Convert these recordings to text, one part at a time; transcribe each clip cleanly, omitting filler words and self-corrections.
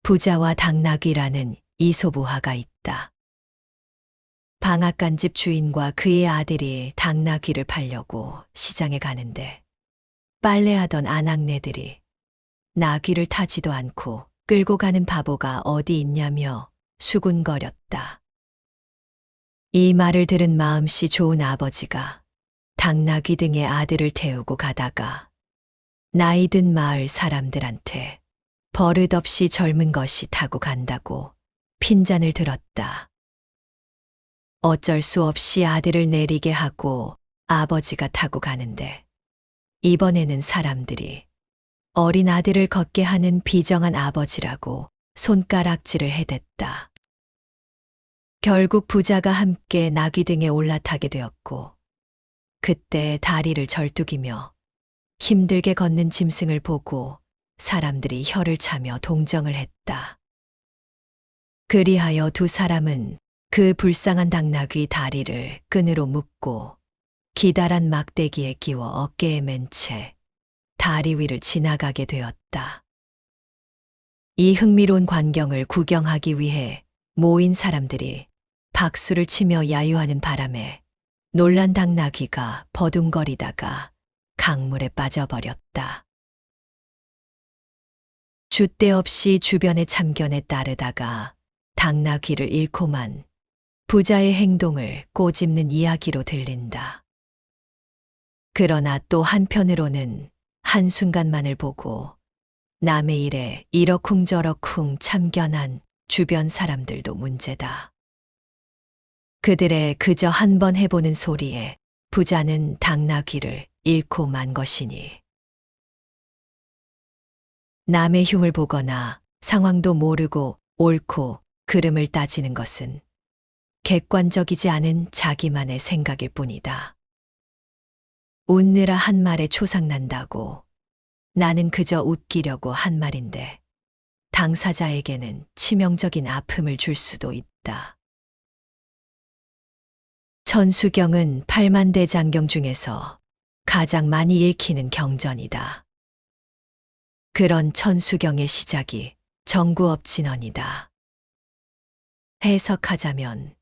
부자와 당나귀라는 이소부화가 있다. 방앗간 집 주인과 그의 아들이 당나귀를 팔려고 시장에 가는데 빨래하던 아낙네들이 나귀를 타지도 않고 끌고 가는 바보가 어디 있냐며 수군거렸다. 이 말을 들은 마음씨 좋은 아버지가 당나귀 등의 아들을 태우고 가다가 나이 든 마을 사람들한테 버릇없이 젊은 것이 타고 간다고 핀잔을 들었다. 어쩔 수 없이 아들을 내리게 하고 아버지가 타고 가는데 이번에는 사람들이 어린 아들을 걷게 하는 비정한 아버지라고 손가락질을 해댔다. 결국 부자가 함께 나귀 등에 올라타게 되었고 그때 다리를 절뚝이며 힘들게 걷는 짐승을 보고 사람들이 혀를 차며 동정을 했다. 그리하여 두 사람은 그 불쌍한 당나귀 다리를 끈으로 묶고 기다란 막대기에 끼워 어깨에 맨 채 다리 위를 지나가게 되었다. 이 흥미로운 광경을 구경하기 위해 모인 사람들이 박수를 치며 야유하는 바람에 놀란 당나귀가 버둥거리다가 강물에 빠져버렸다. 줏대 없이 주변의 참견에 따르다가 당나귀를 잃고만 부자의 행동을 꼬집는 이야기로 들린다. 그러나 또 한편으로는 한순간만을 보고 남의 일에 이러쿵저러쿵 참견한 주변 사람들도 문제다. 그들의 그저 한번 해보는 소리에 부자는 당나귀를 잃고 만 것이니 남의 흉을 보거나 상황도 모르고 옳고 그름을 따지는 것은 객관적이지 않은 자기만의 생각일 뿐이다. 웃느라 한 말에 초상난다고 나는 그저 웃기려고 한 말인데 당사자에게는 치명적인 아픔을 줄 수도 있다. 천수경은 8만대 장경 중에서 가장 많이 읽히는 경전이다. 그런 천수경의 시작이 정구업진언이다. 해석하자면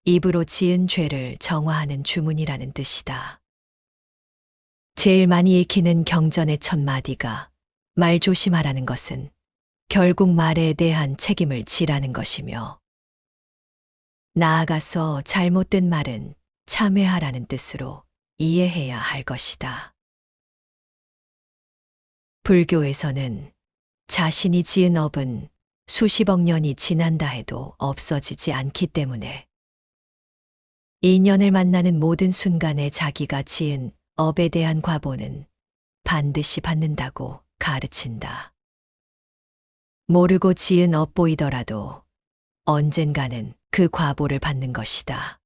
입으로 지은 죄를 정화하는 주문이라는 뜻이다. 제일 많이 읽히는 경전의 첫 마디가 말 조심하라는 것은 결국 말에 대한 책임을 지라는 것이며 나아가서 잘못된 말은 참회하라는 뜻으로 이해해야 할 것이다. 불교에서는 자신이 지은 업은 수십억 년이 지난다 해도 없어지지 않기 때문에 인연을 만나는 모든 순간에 자기가 지은 업에 대한 과보는 반드시 받는다고 가르친다. 모르고 지은 업 보이더라도 언젠가는 그 과보를 받는 것이다.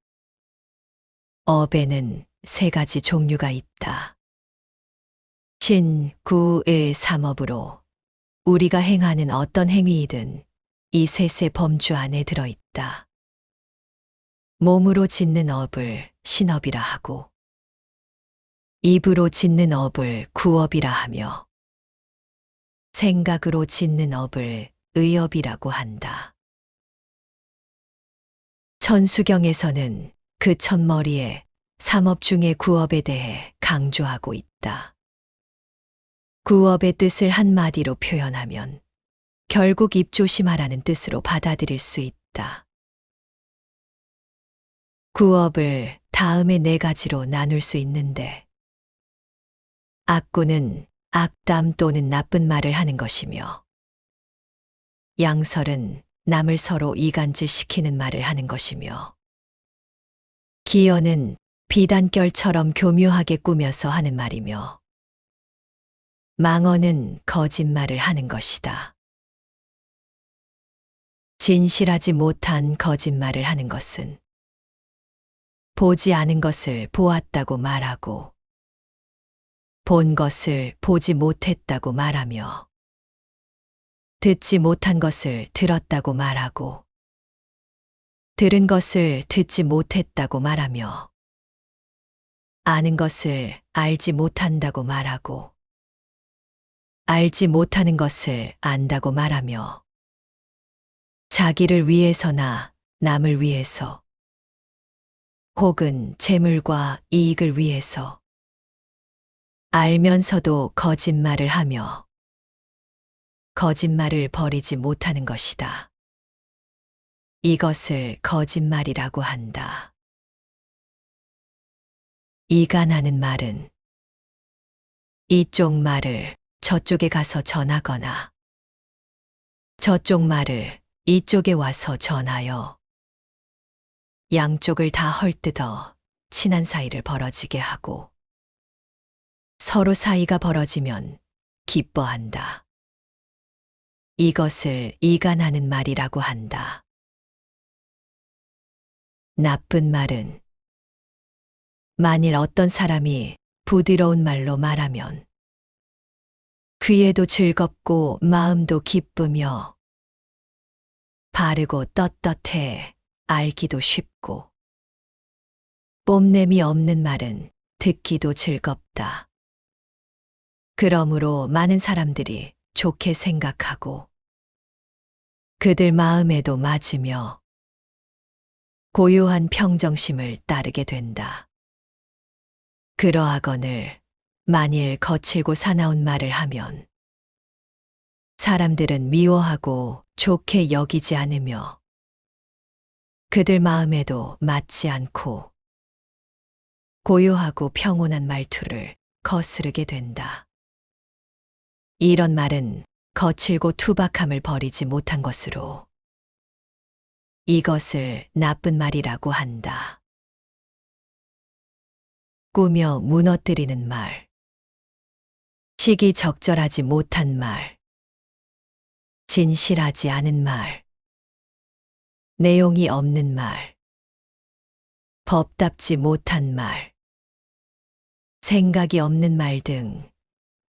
업에는 세 가지 종류가 있다. 신, 구, 의 삼업으로 우리가 행하는 어떤 행위이든 이 셋의 범주 안에 들어있다. 몸으로 짓는 업을 신업이라 하고 입으로 짓는 업을 구업이라 하며 생각으로 짓는 업을 의업이라고 한다. 천수경에서는 그 첫머리에 삼업 중의 구업에 대해 강조하고 있다. 구업의 뜻을 한마디로 표현하면 결국 입조심하라는 뜻으로 받아들일 수 있다. 구업을 다음의 네 가지로 나눌 수 있는데 악구는 악담 또는 나쁜 말을 하는 것이며 양설은 남을 서로 이간질시키는 말을 하는 것이며 기언은 비단결처럼 교묘하게 꾸며서 하는 말이며 망언은 거짓말을 하는 것이다. 진실하지 못한 거짓말을 하는 것은 보지 않은 것을 보았다고 말하고 본 것을 보지 못했다고 말하며 듣지 못한 것을 들었다고 말하고 들은 것을 듣지 못했다고 말하며 아는 것을 알지 못한다고 말하고 알지 못하는 것을 안다고 말하며 자기를 위해서나 남을 위해서, 혹은 재물과 이익을 위해서 알면서도 거짓말을 하며 거짓말을 버리지 못하는 것이다. 이것을 거짓말이라고 한다. 이간하는 말은 이쪽 말을 저쪽에 가서 전하거나 저쪽 말을 이쪽에 와서 전하여 양쪽을 다 헐뜯어 친한 사이를 벌어지게 하고 서로 사이가 벌어지면 기뻐한다. 이것을 이간하는 말이라고 한다. 나쁜 말은 만일 어떤 사람이 부드러운 말로 말하면 귀에도 즐겁고 마음도 기쁘며 바르고 떳떳해 알기도 쉽고 뽐냄이 없는 말은 듣기도 즐겁다. 그러므로 많은 사람들이 좋게 생각하고 그들 마음에도 맞으며 고요한 평정심을 따르게 된다. 그러하거늘 만일 거칠고 사나운 말을 하면 사람들은 미워하고 좋게 여기지 않으며 그들 마음에도 맞지 않고 고요하고 평온한 말투를 거스르게 된다. 이런 말은 거칠고 투박함을 버리지 못한 것으로 이것을 나쁜 말이라고 한다. 꾸며 무너뜨리는 말, 시기적절하지 못한 말, 진실하지 않은 말, 내용이 없는 말, 법답지 못한 말, 생각이 없는 말 등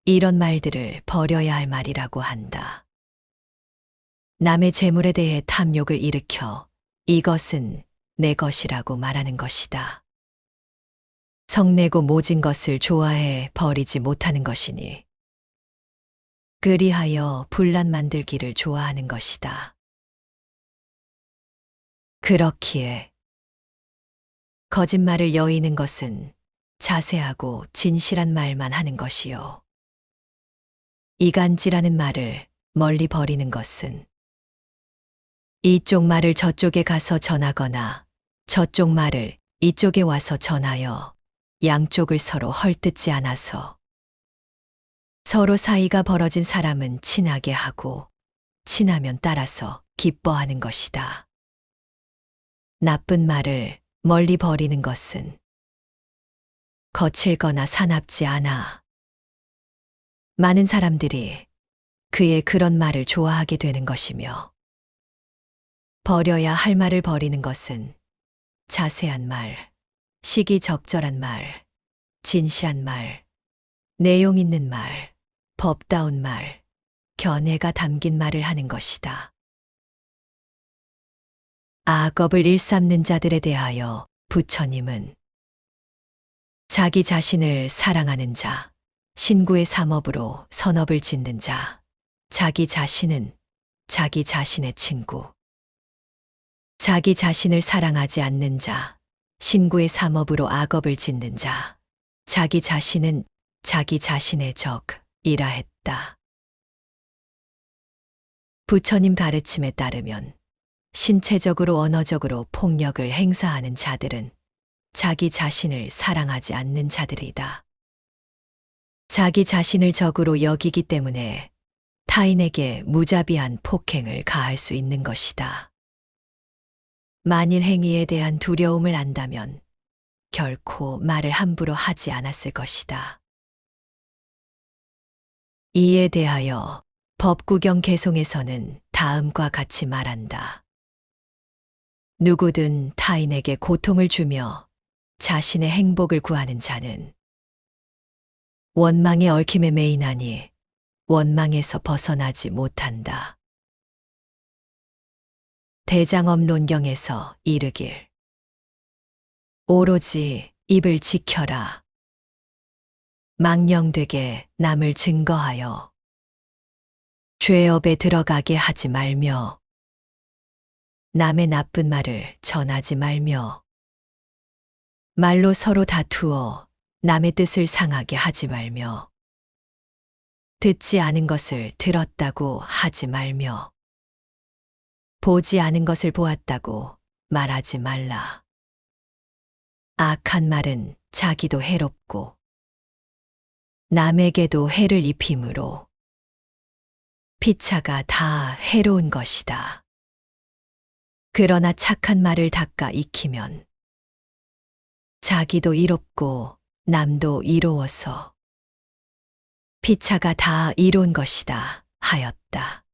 이런 말들을 버려야 할 말이라고 한다. 남의 재물에 대해 탐욕을 일으켜 이것은 내 것이라고 말하는 것이다. 성내고 모진 것을 좋아해 버리지 못하는 것이니 그리하여 분란 만들기를 좋아하는 것이다. 그렇기에 거짓말을 여의는 것은 자세하고 진실한 말만 하는 것이요. 이간질하는 말을 멀리 버리는 것은 이쪽 말을 저쪽에 가서 전하거나 저쪽 말을 이쪽에 와서 전하여 양쪽을 서로 헐뜯지 않아서 서로 사이가 벌어진 사람은 친하게 하고 친하면 따라서 기뻐하는 것이다. 나쁜 말을 멀리 버리는 것은 거칠거나 사납지 않아 많은 사람들이 그의 그런 말을 좋아하게 되는 것이며 버려야 할 말을 버리는 것은 자세한 말, 시기적절한 말, 진실한 말, 내용 있는 말, 법다운 말, 견해가 담긴 말을 하는 것이다. 악업을 일삼는 자들에 대하여 부처님은 자기 자신을 사랑하는 자, 신구의 삼업으로 선업을 짓는 자, 자기 자신은 자기 자신의 친구, 자기 자신을 사랑하지 않는 자, 신구의 삼업으로 악업을 짓는 자, 자기 자신은 자기 자신의 적이라 했다. 부처님 가르침에 따르면 신체적으로 언어적으로 폭력을 행사하는 자들은 자기 자신을 사랑하지 않는 자들이다. 자기 자신을 적으로 여기기 때문에 타인에게 무자비한 폭행을 가할 수 있는 것이다. 만일 행위에 대한 두려움을 안다면 결코 말을 함부로 하지 않았을 것이다. 이에 대하여 법구경 개송에서는 다음과 같이 말한다. 누구든 타인에게 고통을 주며 자신의 행복을 구하는 자는 원망의 얽힘에 매이나니 원망에서 벗어나지 못한다. 대장엄론경에서 이르길 오로지 입을 지켜라. 망령되게 남을 증거하여 죄업에 들어가게 하지 말며 남의 나쁜 말을 전하지 말며 말로 서로 다투어 남의 뜻을 상하게 하지 말며 듣지 않은 것을 들었다고 하지 말며 보지 않은 것을 보았다고 말하지 말라. 악한 말은 자기도 해롭고 남에게도 해를 입히므로 피차가 다 해로운 것이다. 그러나 착한 말을 닦아 익히면 자기도 이롭고 남도 이로워서 피차가 다 이로운 것이다 하였다.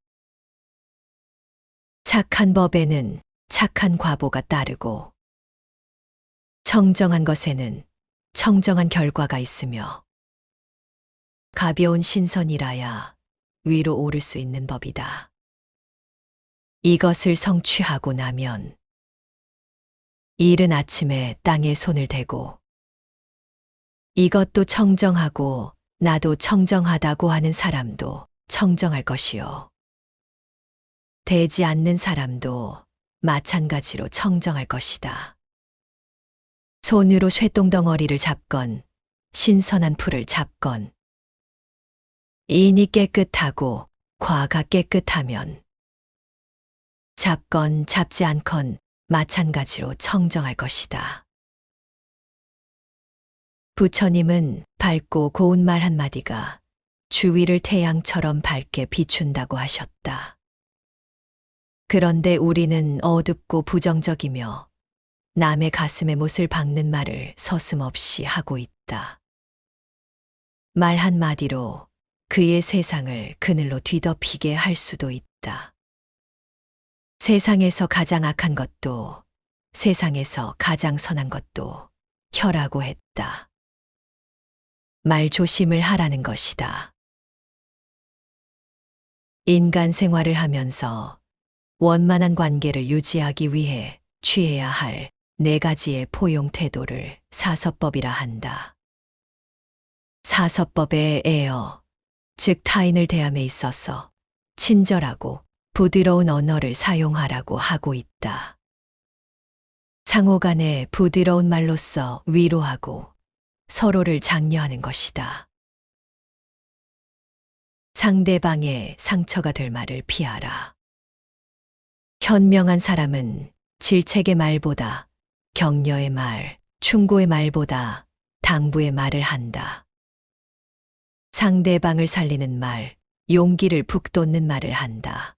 착한 법에는 착한 과보가 따르고 청정한 것에는 청정한 결과가 있으며 가벼운 신선이라야 위로 오를 수 있는 법이다. 이것을 성취하고 나면 이른 아침에 땅에 손을 대고 이것도 청정하고 나도 청정하다고 하는 사람도 청정할 것이요. 대지 않는 사람도 마찬가지로 청정할 것이다. 손으로 쇠똥덩어리를 잡건 신선한 풀을 잡건 인이 깨끗하고 과가 깨끗하면 잡건 잡지 않건 마찬가지로 청정할 것이다. 부처님은 밝고 고운 말 한마디가 주위를 태양처럼 밝게 비춘다고 하셨다. 그런데 우리는 어둡고 부정적이며 남의 가슴에 못을 박는 말을 서슴없이 하고 있다. 말 한마디로 그의 세상을 그늘로 뒤덮이게 할 수도 있다. 세상에서 가장 악한 것도 세상에서 가장 선한 것도 혀라고 했다. 말 조심을 하라는 것이다. 인간 생활을 하면서 원만한 관계를 유지하기 위해 취해야 할 4가지의 포용 태도를 사서법이라 한다. 사서법에 에어, 즉 타인을 대함에 있어서 친절하고 부드러운 언어를 사용하라고 하고 있다. 상호간에 부드러운 말로써 위로하고 서로를 장려하는 것이다. 상대방의 상처가 될 말을 피하라. 현명한 사람은 질책의 말보다 격려의 말, 충고의 말보다 당부의 말을 한다. 상대방을 살리는 말, 용기를 북돋는 말을 한다.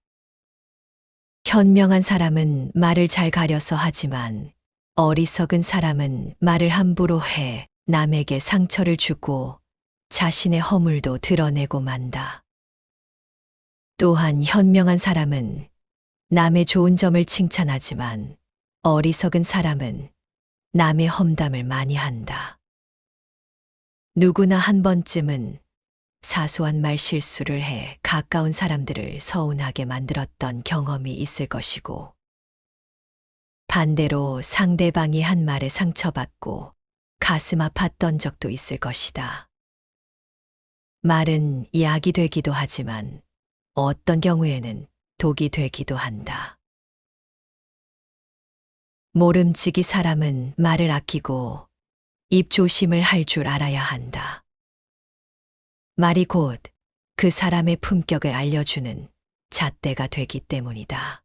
현명한 사람은 말을 잘 가려서 하지만 어리석은 사람은 말을 함부로 해 남에게 상처를 주고 자신의 허물도 드러내고 만다. 또한 현명한 사람은 남의 좋은 점을 칭찬하지만 어리석은 사람은 남의 험담을 많이 한다. 누구나 한 번쯤은 사소한 말 실수를 해 가까운 사람들을 서운하게 만들었던 경험이 있을 것이고, 반대로 상대방이 한 말에 상처받고 가슴 아팠던 적도 있을 것이다. 말은 약이 되기도 하지만 어떤 경우에는 독이 되기도 한다. 모름지기 사람은 말을 아끼고 입 조심을 할 줄 알아야 한다. 말이 곧 그 사람의 품격을 알려주는 잣대가 되기 때문이다.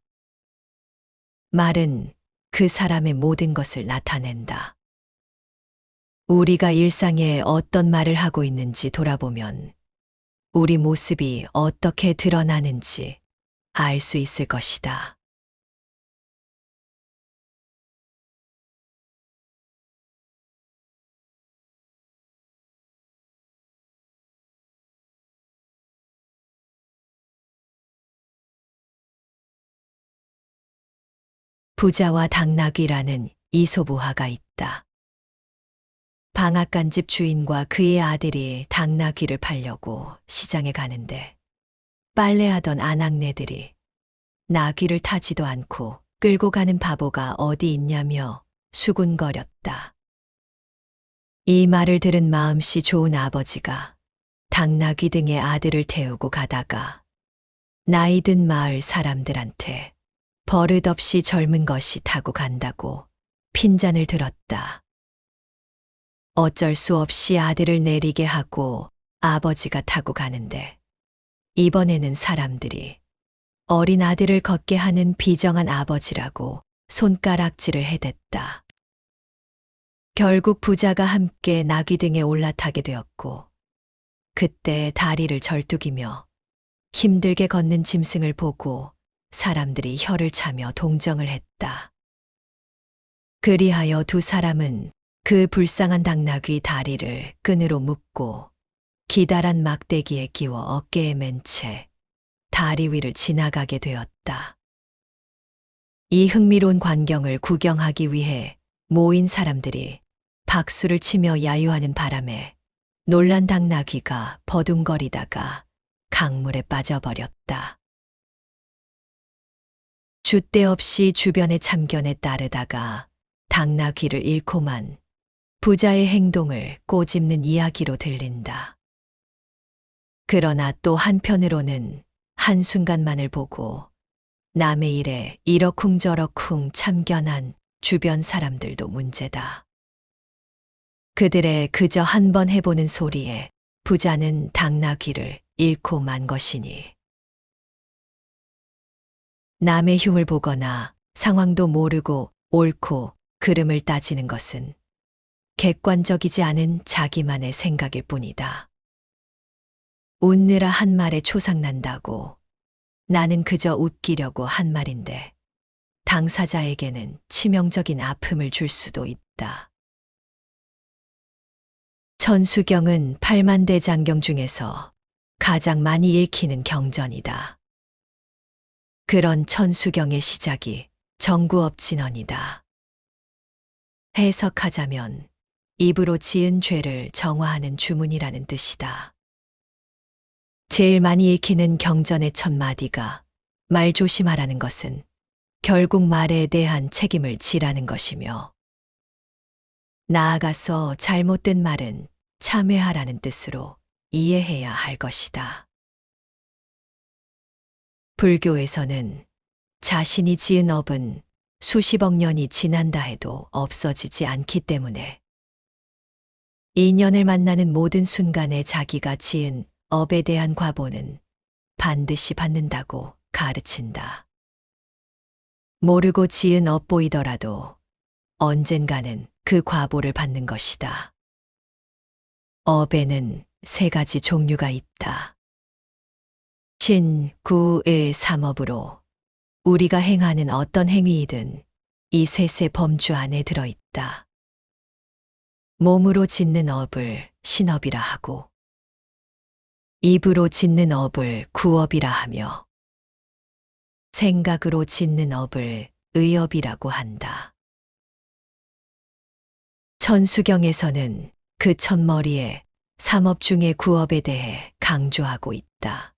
말은 그 사람의 모든 것을 나타낸다. 우리가 일상에 어떤 말을 하고 있는지 돌아보면 우리 모습이 어떻게 드러나는지 알 수 있을 것이다. 부자와 당나귀라는 이솝우화가 있다. 방앗간집 주인과 그의 아들이 당나귀를 팔려고 시장에 가는데 빨래하던 아낙네들이 나귀를 타지도 않고 끌고 가는 바보가 어디 있냐며 수군거렸다. 이 말을 들은 마음씨 좋은 아버지가 당나귀 등의 아들을 태우고 가다가 나이 든 마을 사람들한테 버릇없이 젊은 것이 타고 간다고 핀잔을 들었다. 어쩔 수 없이 아들을 내리게 하고 아버지가 타고 가는데 이번에는 사람들이 어린 아들을 걷게 하는 비정한 아버지라고 손가락질을 해댔다. 결국 부자가 함께 나귀 등에 올라타게 되었고 그때 다리를 절뚝이며 힘들게 걷는 짐승을 보고 사람들이 혀를 차며 동정을 했다. 그리하여 두 사람은 그 불쌍한 당나귀 다리를 끈으로 묶고 기다란 막대기에 끼워 어깨에 맨 채 다리 위를 지나가게 되었다. 이 흥미로운 광경을 구경하기 위해 모인 사람들이 박수를 치며 야유하는 바람에 놀란 당나귀가 버둥거리다가 강물에 빠져버렸다. 줏대 없이 주변의 참견에 따르다가 당나귀를 잃고만 부자의 행동을 꼬집는 이야기로 들린다. 그러나 또 한편으로는 한순간만을 보고 남의 일에 이러쿵저러쿵 참견한 주변 사람들도 문제다. 그들의 그저 한번 해보는 소리에 부자는 당나귀를 잃고 만 것이니 남의 흉을 보거나 상황도 모르고 옳고 그름을 따지는 것은 객관적이지 않은 자기만의 생각일 뿐이다. 웃느라 한 말에 초상난다고 나는 그저 웃기려고 한 말인데 당사자에게는 치명적인 아픔을 줄 수도 있다. 천수경은 8만대 장경 중에서 가장 많이 읽히는 경전이다. 그런 천수경의 시작이 정구업진언이다. 해석하자면 입으로 지은 죄를 정화하는 주문이라는 뜻이다. 제일 많이 읽히는 경전의 첫 마디가 말 조심하라는 것은 결국 말에 대한 책임을 지라는 것이며 나아가서 잘못된 말은 참회하라는 뜻으로 이해해야 할 것이다. 불교에서는 자신이 지은 업은 수십억 년이 지난다 해도 없어지지 않기 때문에 인연을 만나는 모든 순간에 자기가 지은 업에 대한 과보는 반드시 받는다고 가르친다. 모르고 지은 업 보이더라도 언젠가는 그 과보를 받는 것이다. 업에는 세 가지 종류가 있다. 신, 구, 의 삼업으로 우리가 행하는 어떤 행위이든 이 셋의 범주 안에 들어있다. 몸으로 짓는 업을 신업이라 하고 입으로 짓는 업을 구업이라 하며 생각으로 짓는 업을 의업이라고 한다. 천수경에서는 그 첫머리에 삼업 중의 구업에 대해 강조하고 있다.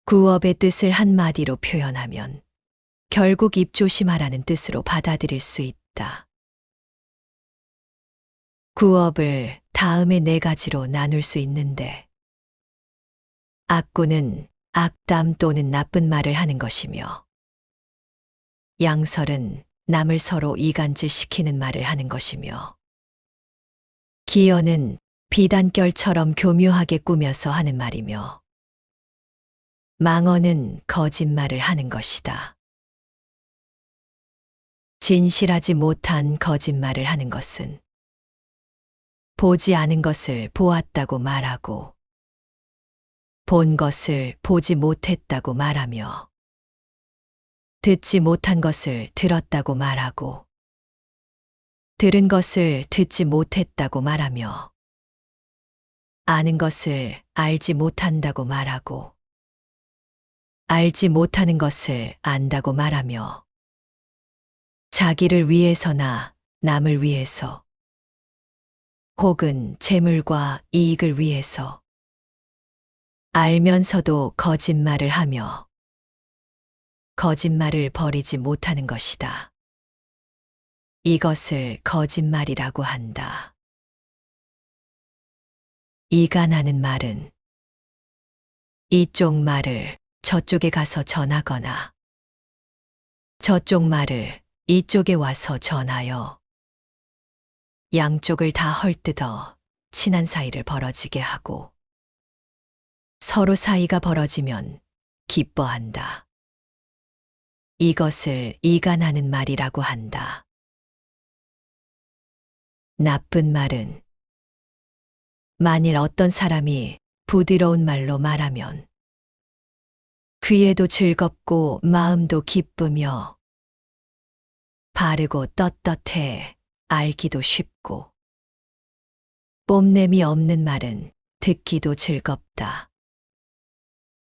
구업의 뜻을 한마디로 표현하면 결국 입 조심하라는 뜻으로 받아들일 수 있다. 구업을 다음의 네 가지로 나눌 수 있는데 악구는 악담 또는 나쁜 말을 하는 것이며 양설은 남을 서로 이간질시키는 말을 하는 것이며 기언은 비단결처럼 교묘하게 꾸며서 하는 말이며 망언은 거짓말을 하는 것이다. 진실하지 못한 거짓말을 하는 것은 보지 않은 것을 보았다고 말하고 본 것을 보지 못했다고 말하며 듣지 못한 것을 들었다고 말하고 들은 것을 듣지 못했다고 말하며 아는 것을 알지 못한다고 말하고 알지 못하는 것을 안다고 말하며 자기를 위해서나 남을 위해서 혹은 재물과 이익을 위해서 알면서도 거짓말을 하며 거짓말을 버리지 못하는 것이다. 이것을 거짓말이라고 한다. 이간하는 말은 이쪽 말을 저쪽에 가서 전하거나 저쪽 말을 이쪽에 와서 전하여 양쪽을 다 헐뜯어 친한 사이를 벌어지게 하고 서로 사이가 벌어지면 기뻐한다. 이것을 이간하는 말이라고 한다. 나쁜 말은 만일 어떤 사람이 부드러운 말로 말하면 귀에도 즐겁고 마음도 기쁘며 바르고 떳떳해 알기도 쉽고 뽐냄이 없는 말은 듣기도 즐겁다.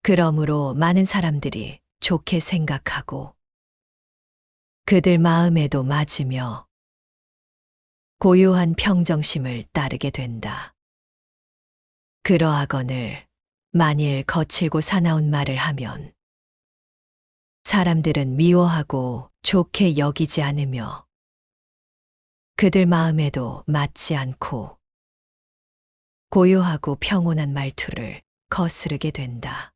그러므로 많은 사람들이 좋게 생각하고 그들 마음에도 맞으며 고요한 평정심을 따르게 된다. 그러하거늘 만일 거칠고 사나운 말을 하면 사람들은 미워하고 좋게 여기지 않으며 그들 마음에도 맞지 않고 고요하고 평온한 말투를 거스르게 된다.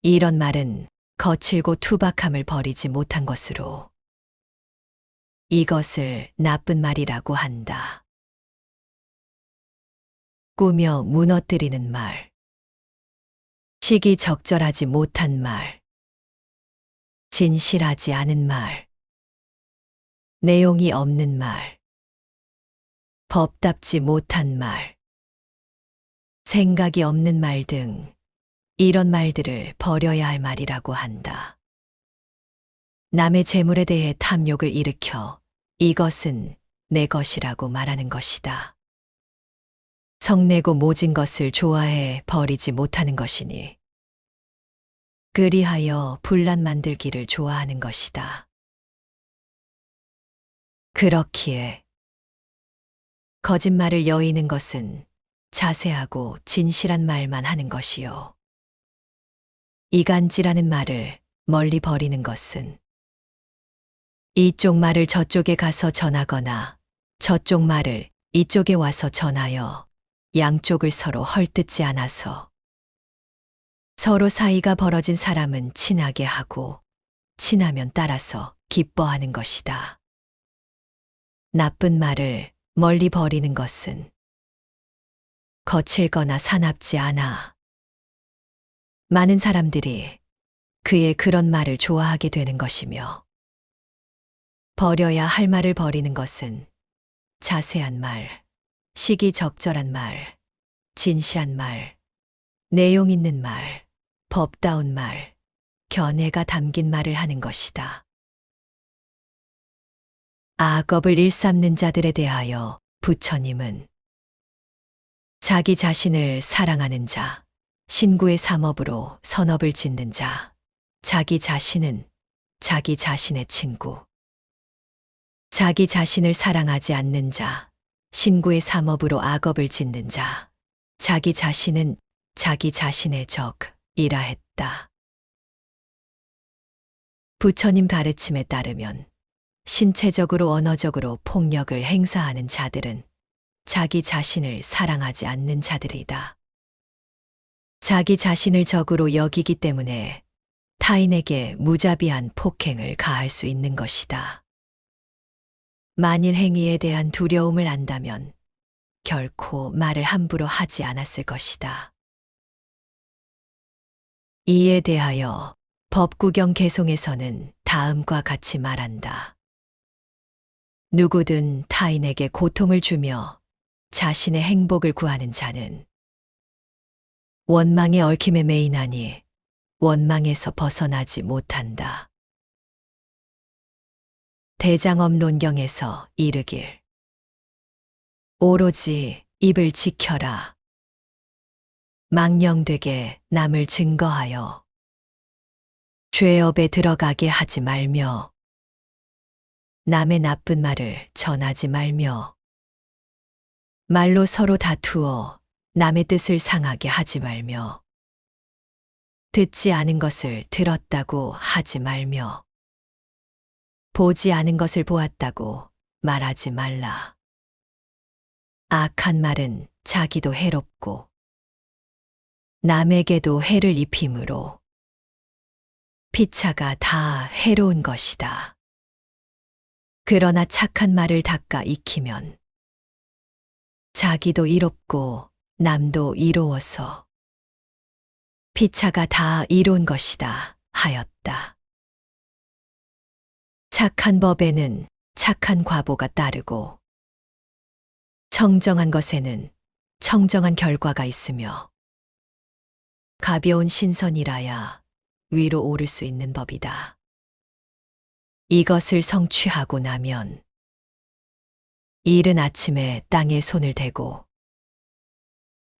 이런 말은 거칠고 투박함을 버리지 못한 것으로 이것을 나쁜 말이라고 한다. 꾸며 무너뜨리는 말, 시기적절하지 못한 말, 진실하지 않은 말, 내용이 없는 말, 법답지 못한 말, 생각이 없는 말 등 이런 말들을 버려야 할 말이라고 한다. 남의 재물에 대해 탐욕을 일으켜 이것은 내 것이라고 말하는 것이다. 성내고 모진 것을 좋아해 버리지 못하는 것이니 그리하여 분란 만들기를 좋아하는 것이다. 그렇기에 거짓말을 여의는 것은 자세하고 진실한 말만 하는 것이요. 이간질하는 말을 멀리 버리는 것은 이쪽 말을 저쪽에 가서 전하거나 저쪽 말을 이쪽에 와서 전하여 양쪽을 서로 헐뜯지 않아서 서로 사이가 벌어진 사람은 친하게 하고 친하면 따라서 기뻐하는 것이다. 나쁜 말을 멀리 버리는 것은 거칠거나 사납지 않아 많은 사람들이 그의 그런 말을 좋아하게 되는 것이며 버려야 할 말을 버리는 것은 자세한 말, 시기적절한 말, 진실한 말, 내용 있는 말, 법다운 말, 견해가 담긴 말을 하는 것이다. 악업을 일삼는 자들에 대하여 부처님은 자기 자신을 사랑하는 자, 신구의 삼업으로 선업을 짓는 자, 자기 자신은 자기 자신의 친구, 자기 자신을 사랑하지 않는 자, 신구의 삼업으로 악업을 짓는 자, 자기 자신은 자기 자신의 적이라 했다. 부처님 가르침에 따르면 신체적으로 언어적으로 폭력을 행사하는 자들은 자기 자신을 사랑하지 않는 자들이다. 자기 자신을 적으로 여기기 때문에 타인에게 무자비한 폭행을 가할 수 있는 것이다. 만일 행위에 대한 두려움을 안다면 결코 말을 함부로 하지 않았을 것이다. 이에 대하여 법구경 개송에서는 다음과 같이 말한다. 누구든 타인에게 고통을 주며 자신의 행복을 구하는 자는 원망의 얽힘에 매이나니 원망에서 벗어나지 못한다. 대장엄론경에서 이르길 오로지 입을 지켜라. 망령되게 남을 증거하여 죄업에 들어가게 하지 말며 남의 나쁜 말을 전하지 말며 말로 서로 다투어 남의 뜻을 상하게 하지 말며 듣지 않은 것을 들었다고 하지 말며 보지 않은 것을 보았다고 말하지 말라. 악한 말은 자기도 해롭고 남에게도 해를 입히므로 피차가 다 해로운 것이다. 그러나 착한 말을 닦아 익히면 자기도 이롭고 남도 이로워서 피차가 다 이로운 것이다 하였다. 착한 법에는 착한 과보가 따르고 청정한 것에는 청정한 결과가 있으며 가벼운 신선이라야 위로 오를 수 있는 법이다. 이것을 성취하고 나면 이른 아침에 땅에 손을 대고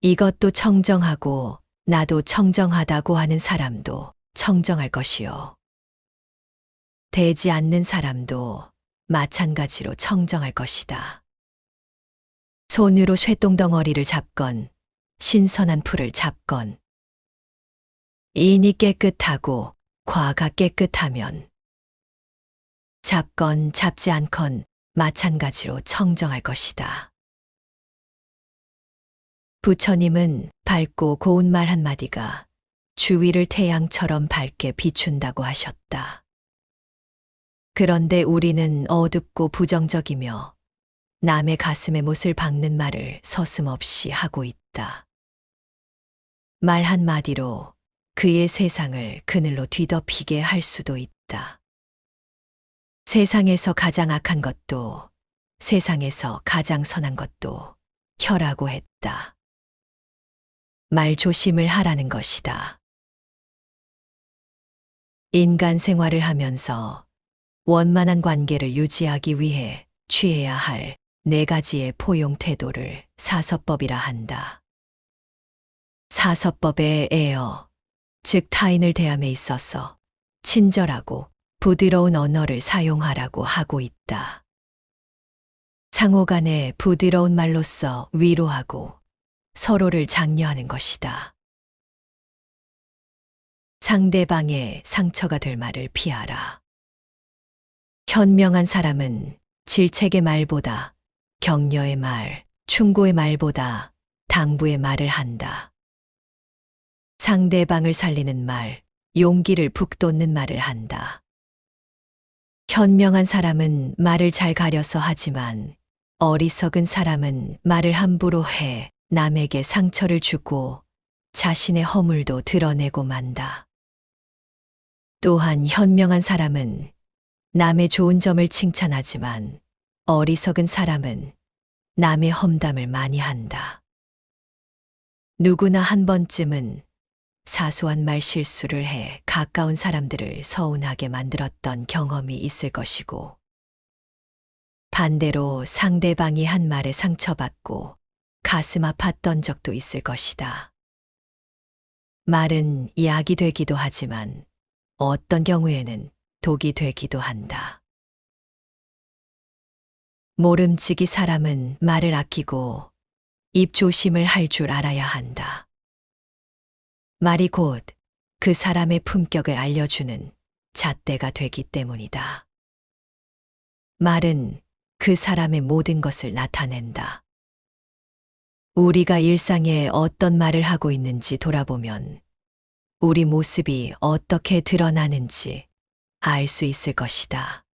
이것도 청정하고 나도 청정하다고 하는 사람도 청정할 것이요. 되지 않는 사람도 마찬가지로 청정할 것이다. 손으로 쇠똥덩어리를 잡건 신선한 풀을 잡건 인이 깨끗하고 과가 깨끗하면 잡건 잡지 않건 마찬가지로 청정할 것이다. 부처님은 밝고 고운 말 한마디가 주위를 태양처럼 밝게 비춘다고 하셨다. 그런데 우리는 어둡고 부정적이며 남의 가슴에 못을 박는 말을 서슴없이 하고 있다. 말 한마디로 그의 세상을 그늘로 뒤덮이게 할 수도 있다. 세상에서 가장 악한 것도 세상에서 가장 선한 것도 혀라고 했다. 말 조심을 하라는 것이다. 인간 생활을 하면서 원만한 관계를 유지하기 위해 취해야 할 4가지의 포용 태도를 사서법이라 한다. 사서법에 에어, 즉 타인을 대함에 있어서 친절하고 부드러운 언어를 사용하라고 하고 있다. 상호간에 부드러운 말로써 위로하고 서로를 장려하는 것이다. 상대방의 상처가 될 말을 피하라. 현명한 사람은 질책의 말보다 격려의 말, 충고의 말보다 당부의 말을 한다. 상대방을 살리는 말, 용기를 북돋는 말을 한다. 현명한 사람은 말을 잘 가려서 하지만 어리석은 사람은 말을 함부로 해 남에게 상처를 주고 자신의 허물도 드러내고 만다. 또한 현명한 사람은 남의 좋은 점을 칭찬하지만 어리석은 사람은 남의 험담을 많이 한다. 누구나 한 번쯤은 사소한 말 실수를 해 가까운 사람들을 서운하게 만들었던 경험이 있을 것이고, 반대로 상대방이 한 말에 상처받고 가슴 아팠던 적도 있을 것이다. 말은 약이 되기도 하지만 어떤 경우에는 독이 되기도 한다. 모름지기 사람은 말을 아끼고 입 조심을 할 줄 알아야 한다. 말이 곧 그 사람의 품격을 알려주는 잣대가 되기 때문이다. 말은 그 사람의 모든 것을 나타낸다. 우리가 일상에 어떤 말을 하고 있는지 돌아보면 우리 모습이 어떻게 드러나는지 알 수 있을 것이다.